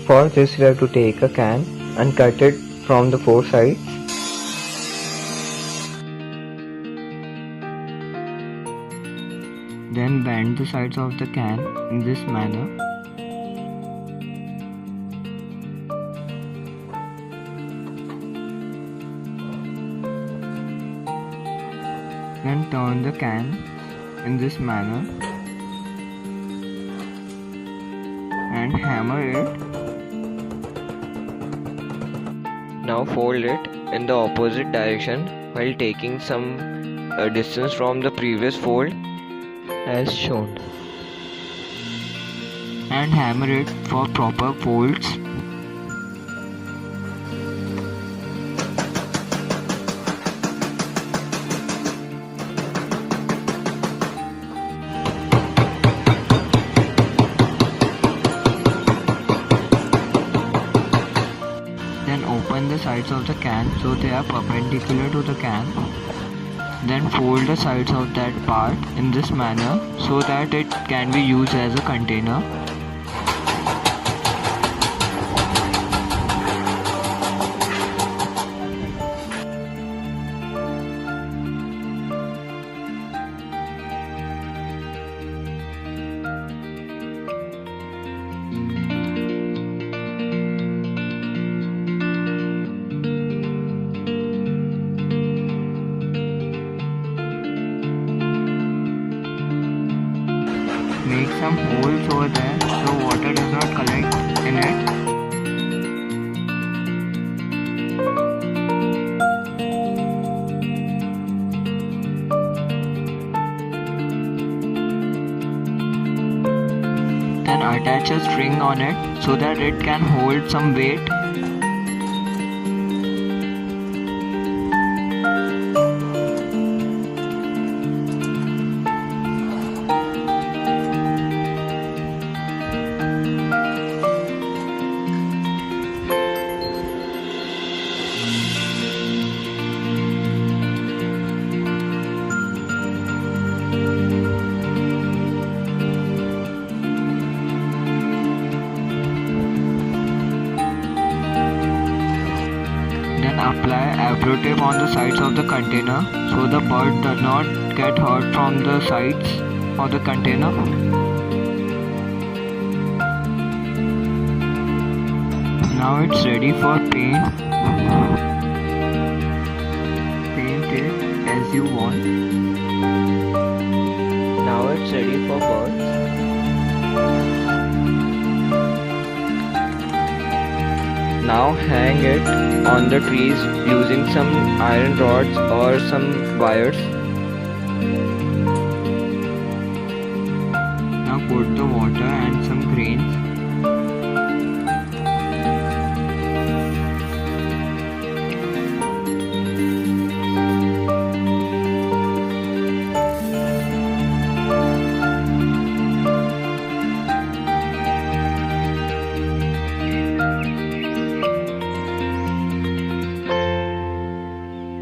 For this we have to take a can and cut it from the four sides. Then bend the sides of the can in this manner. Then turn the can in this manner and hammer it. Now fold it in the opposite direction while taking some distance from the previous fold as shown, and hammer it for proper folds. Then open the sides of the can so they are perpendicular to the can. Then fold the sides of that part in this manner so that it can be used as a container. Make some holes over there so water does not collect in it. Then attach a string on it so that it can hold some weight. Then apply Abro tape on the sides of the container so the bird does not get hurt from the sides of the container. Now it's ready for paint. Paint it as you want. Now it's ready for birds. Now hang it on the trees using some iron rods or some wires. Now put the water and some